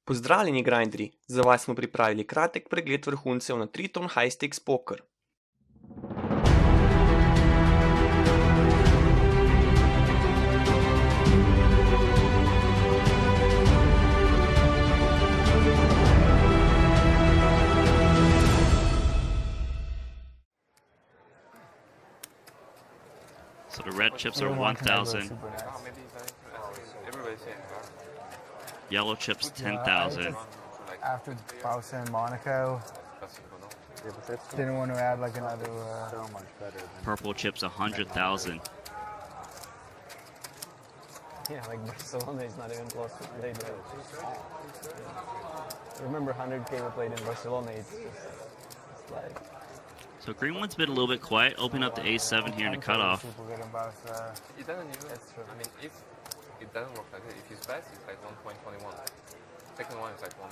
Pozdravljeni grinderji, za vas smo pripravili kratek pregled vrhuncev na Triton High Stakes Poker. So the red chips are 1,000. Yellow chips 10,000. After Bausa in Monaco, didn't want to add like another. So much better than Purple chips 100,000. Yeah, like Barcelona is not even close to play there. Remember 100K we played in Barcelona, it's like... So green one's been a little bit quiet, opening up the A7 here in the cutoff. It doesn't even, I mean, if it doesn't work like that, if he's best, it's like 1.21. Second one is like 1.20.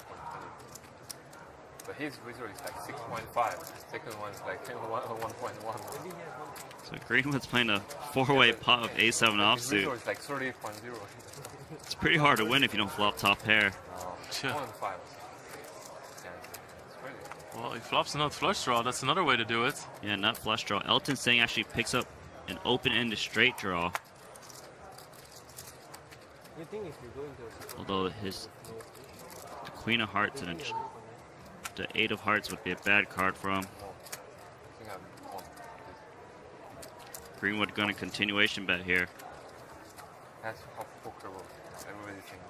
But his result is like 6.5. Second one is like 1.1. So green one's playing a four-way pot of A7 offsuit. His result is like 38.0. It's pretty hard to win if you don't flop top pair. Yeah. 1.5. Well, he flops a nut flush draw. That's another way to do it. Yeah, nut flush draw. Elton Singh actually picks up an open-ended straight draw. Although the Queen of Hearts and the Eight of Hearts would be a bad card for him. Greenwood going to continuation bet here. That's how poker works. Everybody thinks.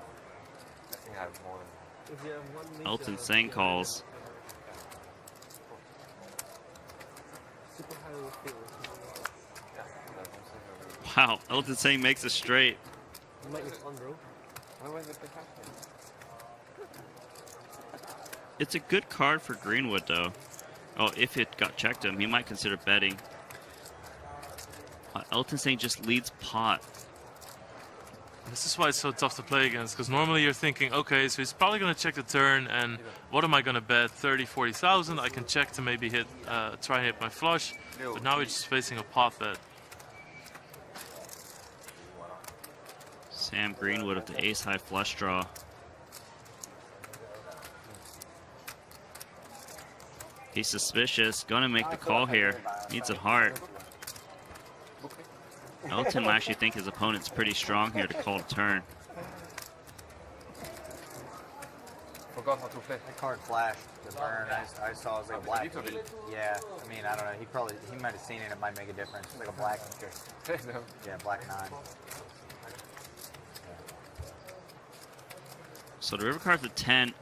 I think I have more than... Elton Singh calls. Wow, Elton Singh makes a straight. It's a good card for Greenwood though. Oh, if it got checked him, he might consider betting. Elton Singh just leads pot. This is why it's so tough to play against, because normally you're thinking, okay, so he's probably going to check the turn, and what am I going to bet? 30, 40,000. I can check to maybe hit, try and hit my flush, but now we're just facing a pot bet. Sam Greenwood with the ace-high flush draw. He's suspicious, gonna make the call here. Needs a heart. Elton will actually think his opponent's pretty strong here to call the turn. Forgot how to play. that card flashed. The burn I saw was like a black. Yeah, I mean I don't know. He might have seen it. It might make a difference. It's like a black. Yeah, black 9. So the river card's a 10.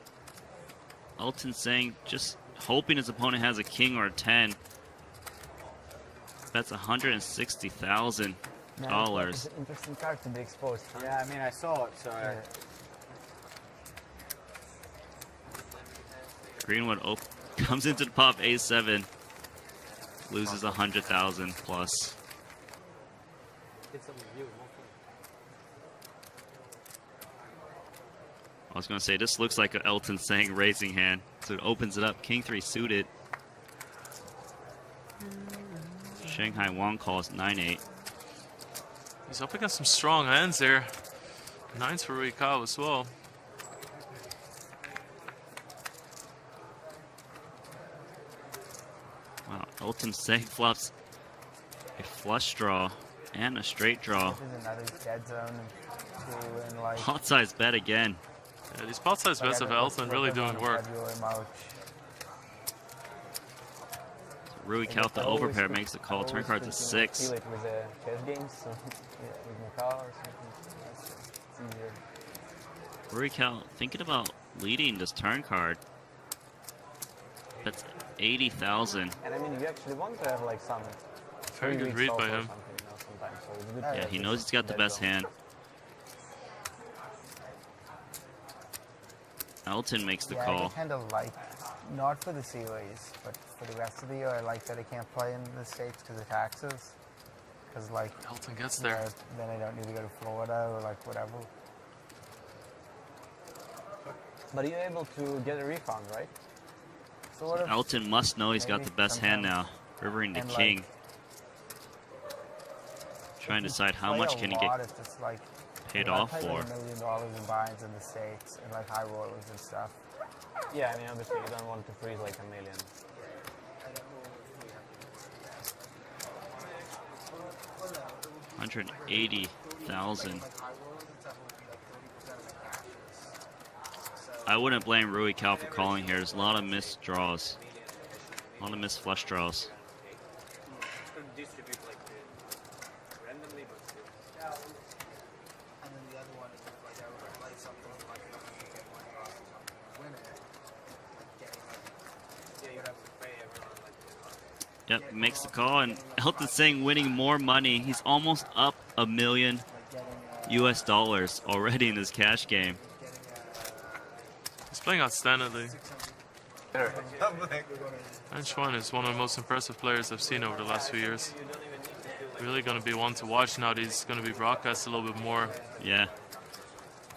Elton saying just hoping his opponent has a king or a 10. That's $160,000. It's an interesting card to be exposed. Yeah, I mean I saw it. So Greenwood comes into the pop A7, loses 100,000 plus. I was gonna say this looks like an Elton Sang raising hand, so it opens it up. King 3 suited. Shanghai Wong calls 9-8. He's up against some strong hands there. 9s for Rui-Kao as well. Wow, Elton Sang flops a flush draw and a straight draw. This is another dead zone and like Pot size bet again. Yeah, these pot size bets of Elton really doing work. Rui Kaut, the overpair, makes the call. Turn card's a 6. It was a chess game, so with Macau or something. It's easier. Rui Kaut thinking about leading this turn card. That's 80,000. And I mean, you actually want to have like some... Very good read by him. Yeah, he knows he's got the best hand. Elton makes the call. I kind of like, not for the series, but for the rest of the year, I like that I can't play in the States because of taxes. Because like, Elton gets there. Then I don't need to go to Florida or like whatever. But you're able to get a refund, right? Sort of. Elton must know he's got the best hand now. Rivering the king. Trying to decide how much can he get. If it's like paid I off played for. like $1 million in binds in the States and like high rollers and stuff. Yeah, I mean, obviously you don't want to freeze like $1 million. $180,000. I wouldn't blame Rui Cal for calling here. There's a lot of missed draws. A lot of missed flush draws. Yep, makes the call, and Elton Singh winning more money. He's almost up $1 million US already in his cash game. He's playing outstandingly. And Schwan is one of the most impressive players I've seen over the last few years. Really going to be one to watch now that he's going to be broadcast a little bit more. Yeah.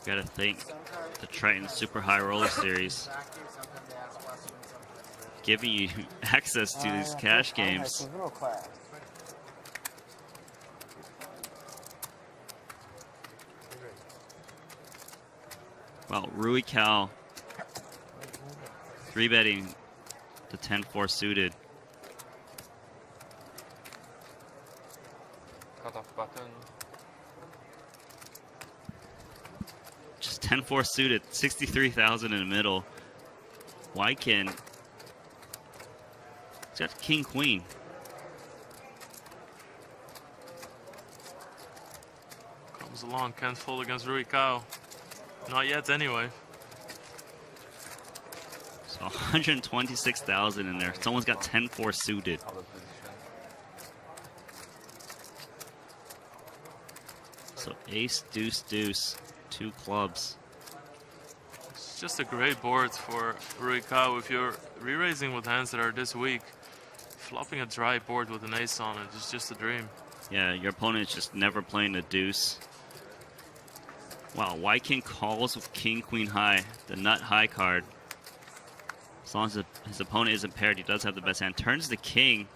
Gotta thank the Triton Super High Roller Series, giving you access to these cash games. Well, Rui Cal 3-betting the 10-4 suited. Cut off button. Just 10-4 suited, 63,000 in the middle. Wykin, he's got King Queen. Comes along, can't fold against Rui Cal. Not yet, anyway. So 126,000 in there. Someone's got 10-4 suited. So ace, deuce, deuce, 2 clubs. It's just a great board for Rui Cal. If you're re-raising with hands that are this weak, flopping a dry board with an ace on it is just a dream. Yeah, your opponent's just never playing the deuce. Wow, Wykin calls with King Queen High, the nut high card. As long as his opponent isn't paired, he does have the best hand. Turns the king.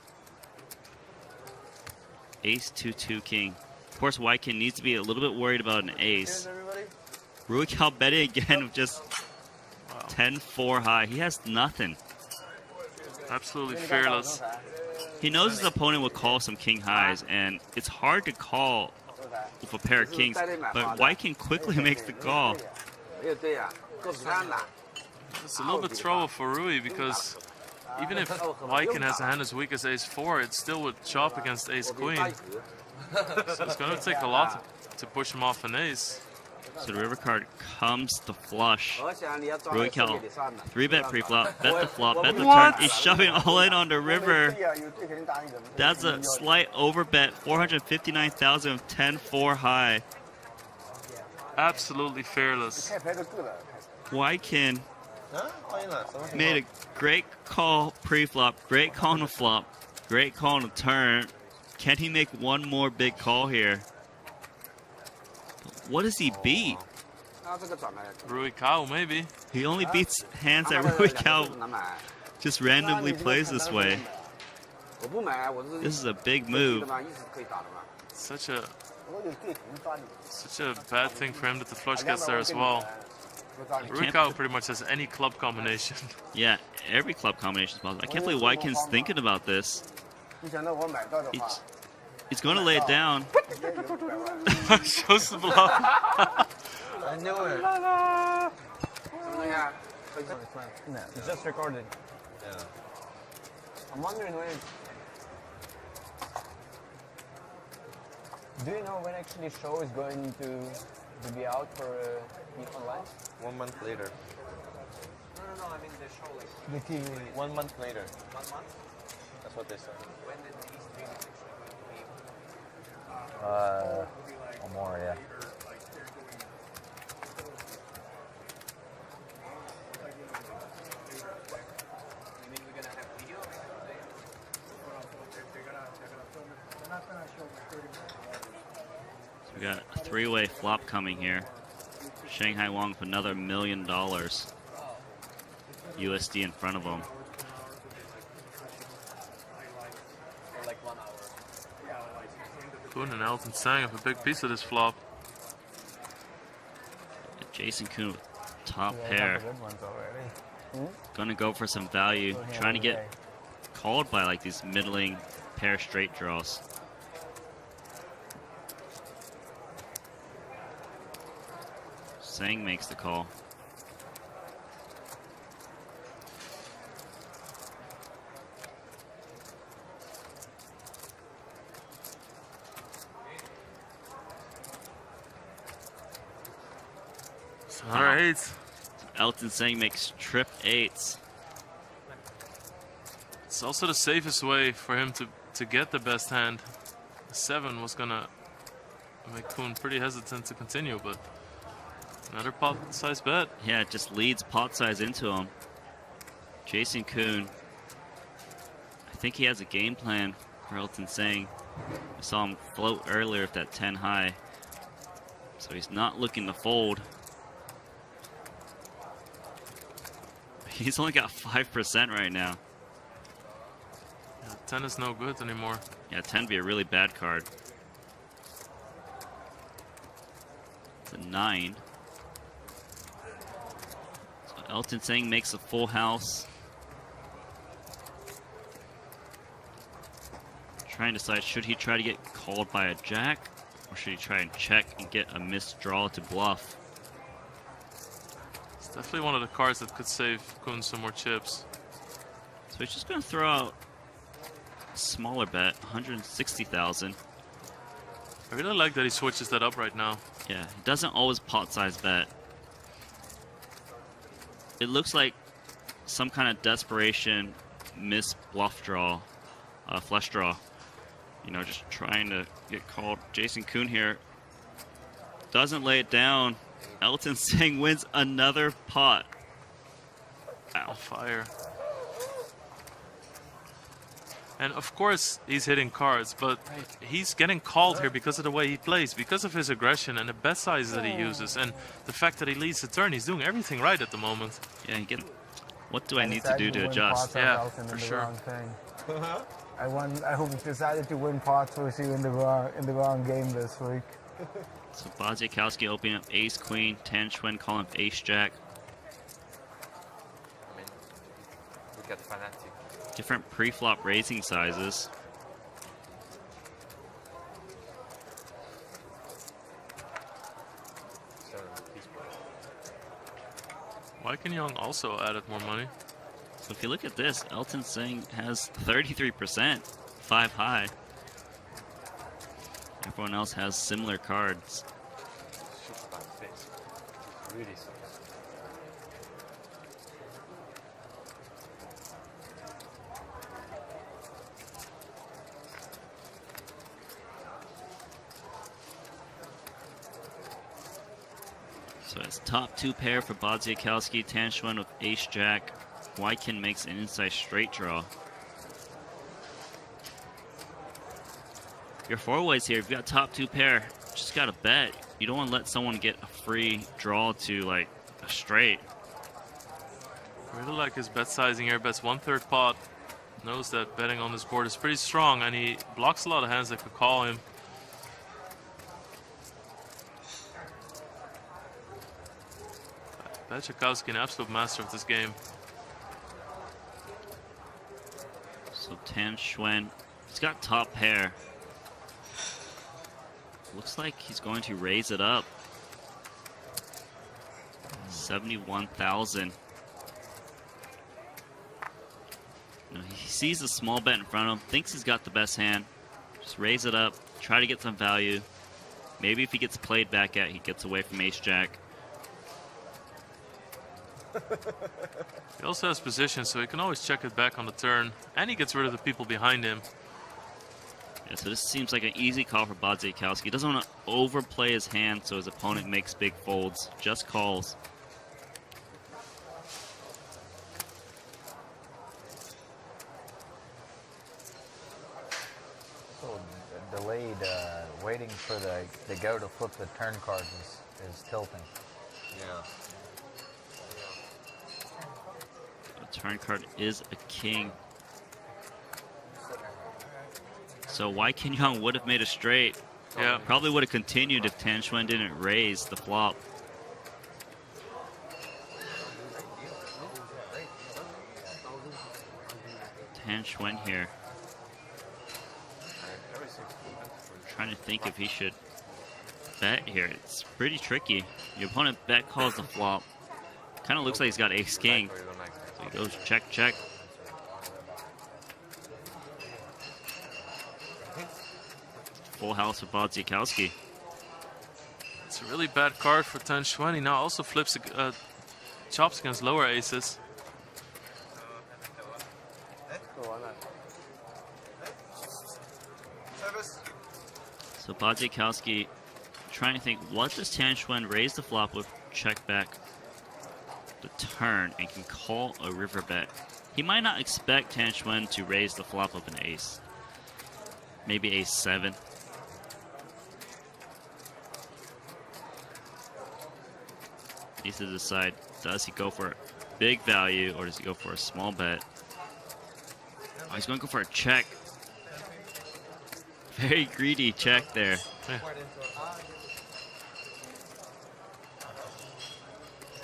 Ace 2-2 king. Of course, Wykin needs to be a little bit worried about an ace. Rui Cal betting again with just 10-4 high. He has nothing. Absolutely fearless. He knows his opponent will call some king highs, and it's hard to call with a pair of kings, but Wykin quickly makes the call. It's a little bit trouble for Rui because even if Wykin has a hand as weak as ace-4, it still would chop against ace-queen. So it's going to take a lot to push him off an ace. So the river card comes to flush. Rui Cal, 3-bet pre-flop, bet the flop, bet the turn. He's shoving all in on the river. That's a slight overbet, 459,000 of 10-4 high. Absolutely fearless. Wykin made a great call pre-flop, great call on the flop, great call on the turn. Can he make one more big call here? What does he beat? Rui Cal, maybe. He only beats hands that Rui Cal just randomly plays this way. This is a big move. Such a bad thing for him that the flush gets there as well. Rui Cal pretty much has any club combination. Yeah, every club combination is possible. I can't believe Wykin's thinking about this. He's going to lay it down. Shows the bluff. I knew it. No, it's just recorded. Yeah. I'm wondering when. Do you know when actually show is going to be out for online? 1 month later. No, I mean the show like. The TV. 1 month later. 1 month? That's what they said. When did these streams actually Or more, yeah. You mean we're gonna have video? We got a 3-way flop coming here. Shanghai Wong with another $1 million USD in front of him. For like 1 hour. Kuhn and Elton Sang have a big piece of this flop. Jason Kuhn with top Yeah, pair. got the good ones already. Gonna go for some value. Good hand Trying to today. get called by like these middling pair straight draws. Sang makes the call. All right. Elton Sang makes trip eights. It's also the safest way for him to get the best hand. The 7 was gonna make Kuhn pretty hesitant to continue, but another pot-sized bet. Yeah, it just leads pot size into him. Jason Kuhn. I think he has a game plan for Elton Sang. I saw him float earlier with that 10 high. So he's not looking to fold. He's only got 5% right now. Yeah, 10 is no good anymore. Yeah, 10 would be a really bad card. It's a 9. So Elton Sang makes a full house. Trying to decide, should he try to get called by a jack? Or should he try and check and get a missed draw to bluff? It's definitely one of the cards that could save Kuhn some more chips. So he's just going to throw out a smaller bet, 160,000. I really like that he switches that up right now. Yeah, he doesn't always pot size bet. It looks like some kind of desperation miss bluff draw, flush draw. You know, just trying to get called. Jason Kuhn here doesn't lay it down. Elton Sang wins another pot. Ow. Fire. And of course he's hitting cards, but he's getting called here because of the way he plays, because of his aggression and the bet size that he uses, and the fact that he leads the turn. He's doing everything right at the moment. Yeah, what do I need to do to adjust? Yeah, for sure. I decided to win pots with you in the wrong game this week. So Bodziakowski opening up ace queen, Tan Xuan calling up ace jack. I mean, look at Fanatic. Different pre-flop raising sizes. Wyken Young also added more money. So if you look at this, Elton Sang has 33%, 5 high. Everyone else has similar cards. Super bad face. Really sucks. So it's top 2 pair for Bodziakowski, Tan Xuan with ace jack. Wyken makes an inside straight draw. Your 4-ways here, if you got top 2 pair, just gotta bet. You don't want to let someone get a free draw to like a straight. I really like his bet sizing here. Bets 1/3 pot. Knows that betting on this board is pretty strong, and he blocks a lot of hands that could call him. Bodziakowski, an absolute master of this game. So Tan Xuan, he's got top pair. Looks like he's going to raise it up. 71,000. He sees a small bet in front of him, thinks he's got the best hand. Just raise it up, try to get some value. Maybe if he gets played back at, he gets away from ace jack. He also has position, so he can always check it back on the turn, and he gets rid of the people behind him. Yeah, so this seems like an easy call for Bodziakowski. He doesn't want to overplay his hand so his opponent makes big folds. Just calls. So delayed, waiting for the go to flip the turn cards is tilting. Yeah. The turn card is a king. So Wyken Young would have made a straight. Yeah. Probably would have continued if Tan Xuan didn't raise the flop. Tan Xuan here. Trying to think if he should bet here. It's pretty tricky. Your opponent bet calls the flop. Kind of looks like he's got ace king. So he goes check, check. Full house of Bodziakowski. It's a really bad card for Tan Xuan. He now also flips chops against lower aces. So Bodziakowski trying to think, what does Tan Xuan raise the flop with check back the turn and can call a river bet? He might not expect Tan Xuan to raise the flop of an ace. Maybe ace 7. He needs to decide, does he go for big value or does he go for a small bet? Oh, he's going to go for a check. Very greedy check there. Yeah.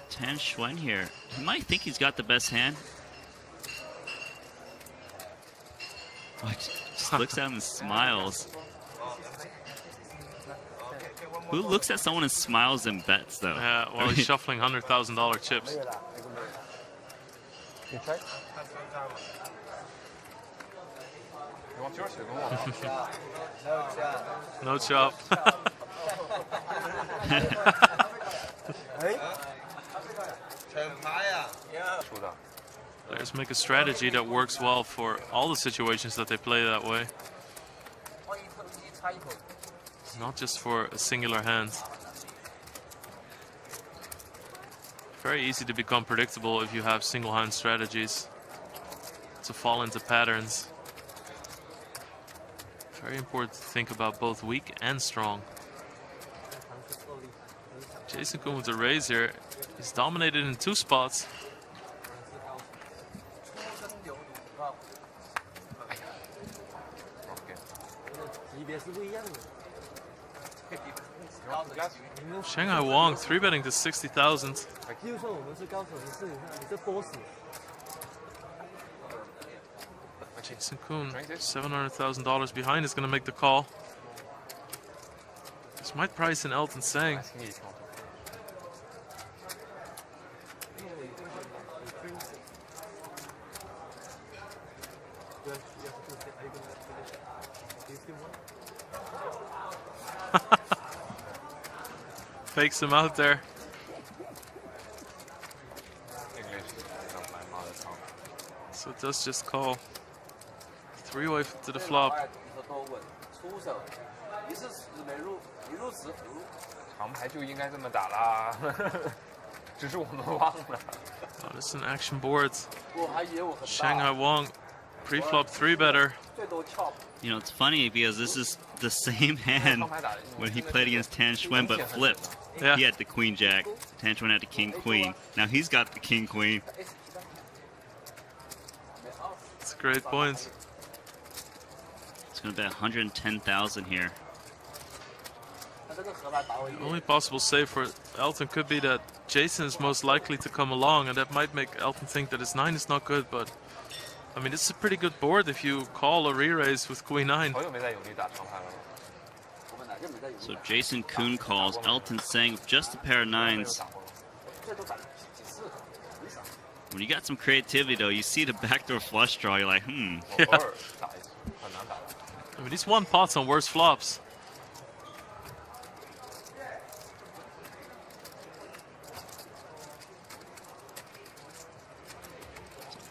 Tan Xuan here. He might think he's got the best hand. Oh, he just looks at him and smiles. Who looks at someone and smiles and bets, though? Yeah, while he's shuffling $100,000 chips. You try? You want yours? You don't want. No chop. Players make a strategy that works well for all the situations that they play that way. Not just for a singular hand. Very easy to become predictable if you have single hand strategies. To fall into patterns. Very important to think about both weak and strong. Jason Koon with the raise here. He's dominated in 2 spots. Shanghai Wong 3-betting to 60,000. Jason Koon, $700,000 behind, is going to make the call. This might price in Elton Sang. Fakes him out there. So it does just call. 3-way to the flop. Oh, this is an action board. Shanghai Wong, pre-flop 3-better. You know, it's funny because this is the same hand when he played against Tan Xuan but flipped. Yeah. He had the queen jack, Tan Xuan had the king queen. Now he's got the king queen. It's a great point. It's going to bet 110,000 here. The only possible save for Elton could be that Jason is most likely to come along, and that might make Elton think that his 9 is not good, but I mean, this is a pretty good board if you call a re-raise with Queen 9. So Jason Koon calls, Elton Sang with just a pair of 9s. When you got some creativity, though, you see the backdoor flush draw, you're like, Yeah. I mean, he's won pots on worse flops.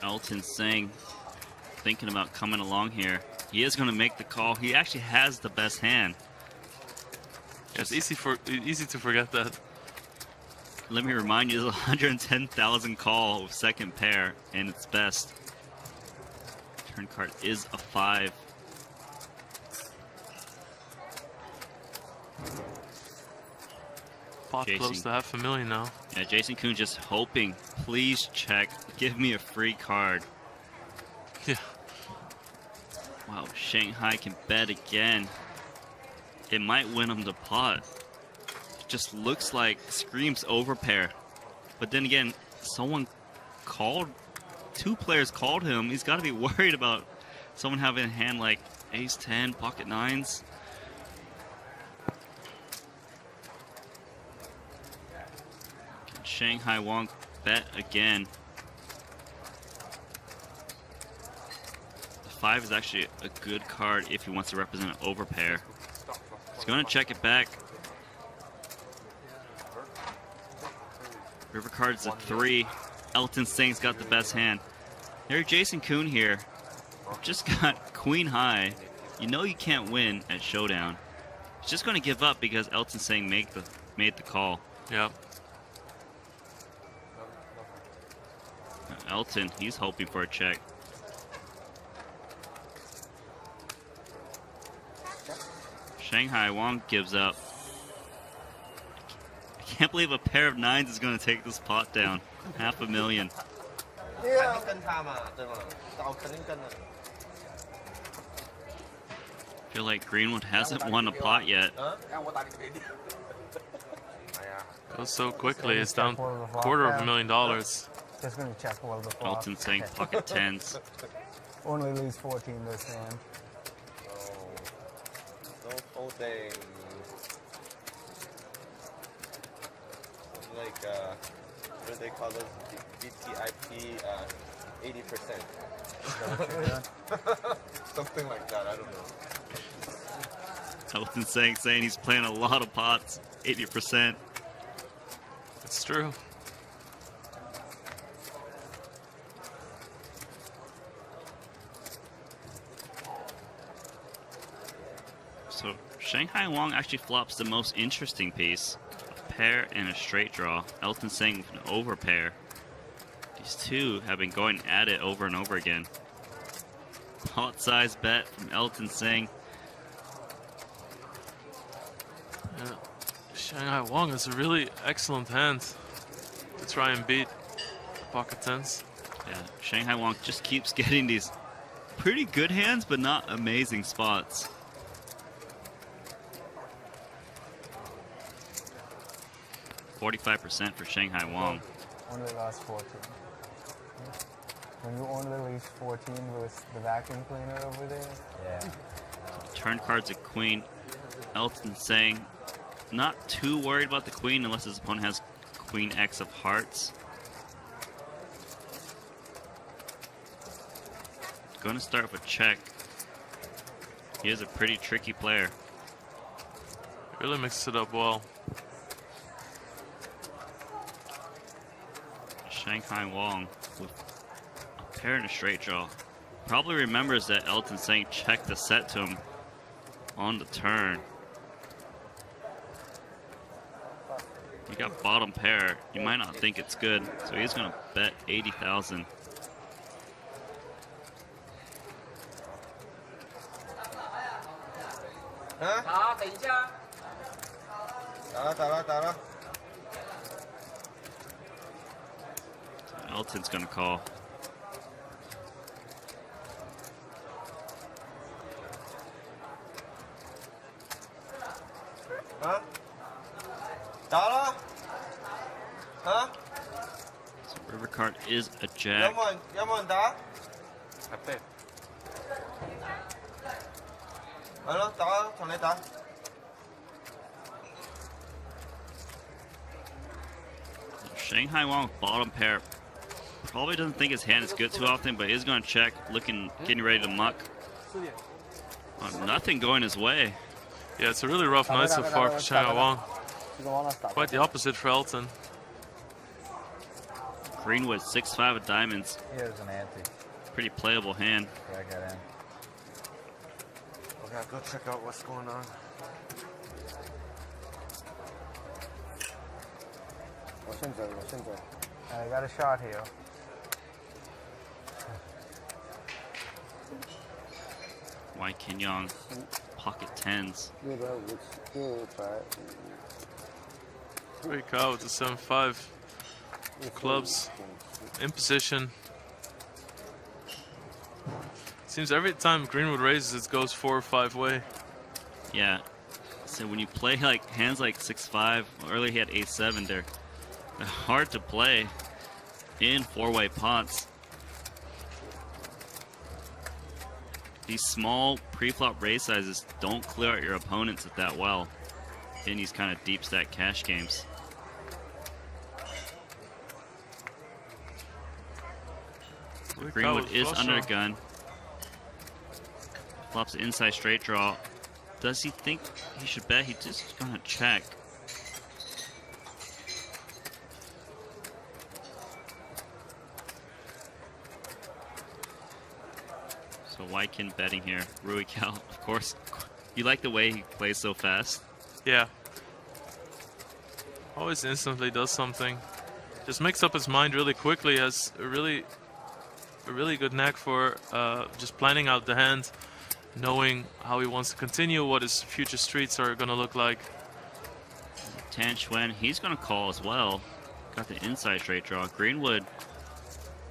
Elton Sang thinking about coming along here. He is going to make the call. He actually has the best hand. It's easy to forget that. Let me remind you, there's 110,000 call with second pair, and it's best. Turn card is a 5. Pot close to $500,000 now. Yeah, Jason Koon just hoping, please check, give me a free card. Yeah. Wow, Shanghai can bet again. It might win him the pot. It just looks like screams overpair. But then again, someone called 2 players called him. He's got to be worried about someone having a hand like ace 10, pocket 9s. Shanghai Wong bet again. The 5 is actually a good card if he wants to represent an overpair. He's going to check it back. River card's a 3. Elton Sing's got the best hand. There's Jason Kuhn here. Just got queen high. You know you can't win at showdown. He's just going to give up because Elton Singh made the call. Yep. Elton, he's hoping for a check. Shanghai Wong gives up. I can't believe a pair of 9s is going to take this pot down. $500,000. Feel like Greenwood hasn't won a pot yet. Goes so quickly, it's down $250,000. Just going to check all the flop. Elton saying pocket 10s. Only lose 14 this hand. No folding. Like, what do they call those? BTIP 80%. Something like that, I don't know. Elton saying he's playing a lot of pots, 80%. It's true. So Shanghai Wong actually flops the most interesting piece. A pair and a straight draw. Elton Singh with an overpair. These two have been going at it over and over again. Pot size bet from Elton Singh. Yeah. Shanghai Wong is a really excellent hand to try and beat pocket 10s. Yeah, Shanghai Wong just keeps getting these pretty good hands, but not amazing spots. %45% for Shanghai Wong. Only lost 14. When you only lose 14 with the vacuum cleaner over there. Yeah. Turn card's a queen. Elton saying not too worried about the queen unless his opponent has queen X of hearts. Going to start with check. He is a pretty tricky player. Really mixes it up well. Shanghai Wong with a pair and a straight draw. Probably remembers that Elton saying check the set to him on the turn. You got bottom pair. You might not think it's good, so he's going to bet 80,000. Elton's going to call. Huh? Dollar? Huh? So river card is a jack. Come on, da. I played. Hello, da, 同你打。Shanghai Wong with bottom pair. Probably doesn't think his hand is good too often, but is going to check, getting ready to muck. Nothing going his way. Yeah, it's a really rough night so far for Shanghai Wong. Quite the opposite for Elton. Greenwood, 6-5 of diamonds. Here's an ante. Pretty playable hand. Yeah, I got in. We gotta go check out what's going on. I got a shot here. Wai Kinyong, pocket 10s. Break out with the 7-5. Clubs in position. Seems every time Greenwood raises, it goes 4 or 5 way. Yeah. So when you play like hands like 6-5, earlier he had ace 7, they're hard to play in 4-way pots. These small pre-flop raise sizes don't clear out your opponents that well in these kind of deep stack cash games. Greenwood is under the gun. Flops the inside straight draw. Does he think he should bet? He's just gonna check. So Wykin betting here. Rui Cal, of course. You like the way he plays so fast? Yeah. Always instantly does something. Just makes up his mind really quickly. Has a really good knack for just planning out the hand, knowing how he wants to continue, what his future streets are gonna look like. Tan Xuan, he's gonna call as well. Got the inside straight draw. Greenwood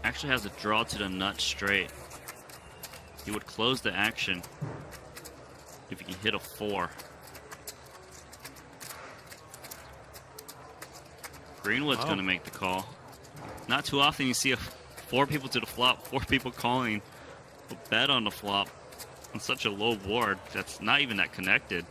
actually has a draw to the nut straight. He would close the action if he can hit a 4. Greenwood's gonna make the call. Not too often you see 4 people to the flop, 4 people calling a bet on the flop on such a low board that's not even that connected.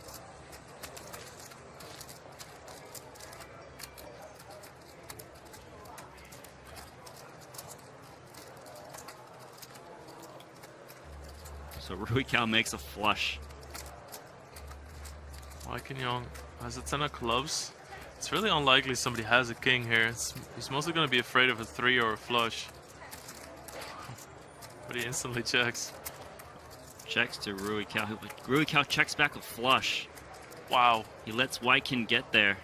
So Rui Cal makes a flush. Wykin Young has a 10 of clubs. It's really unlikely somebody has a king here. He's mostly going to be afraid of a 3 or a flush. But he instantly checks. Checks to Rui Cal. Rui Cal checks back a flush. Wow. He lets Wykin get there.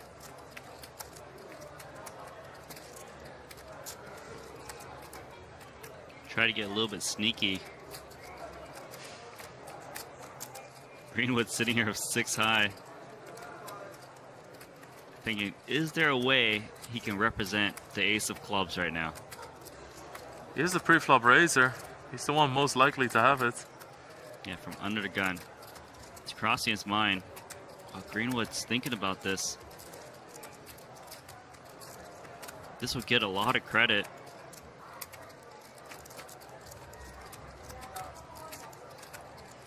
Try to get a little bit sneaky. Greenwood sitting here with 6 high. Thinking, is there a way he can represent the ace of clubs right now? He is the pre-flop raiser. He's the one most likely to have it. Yeah, from under the gun. It's crossing his mind. Oh, Greenwood's thinking about this. This would get a lot of credit.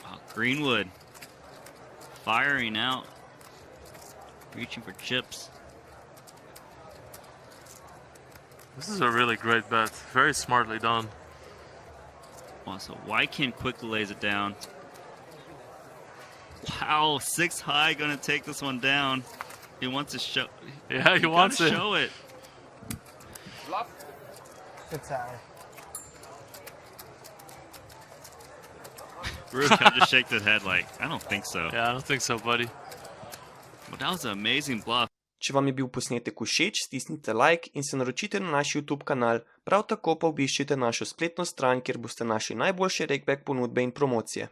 Oh, Greenwood firing out. Reaching for chips. This is a really great bet. Very smartly done. Wow, so Wykin quickly lays it down. Wow, 6 high gonna take this one down. He wants to show. Yeah, he wants to it. Show it. Bluff. It's high. Rui Cal just shakes his head like, I don't think so. Yeah, I don't think so, buddy. But that was an amazing bluff. Če vam je bil posnetek všeč, stisnite like in se naročite na naš YouTube kanal, prav tako pa obiščite našo spletno stran, kjer boste našli najboljše Rakeback ponudbe in promocije.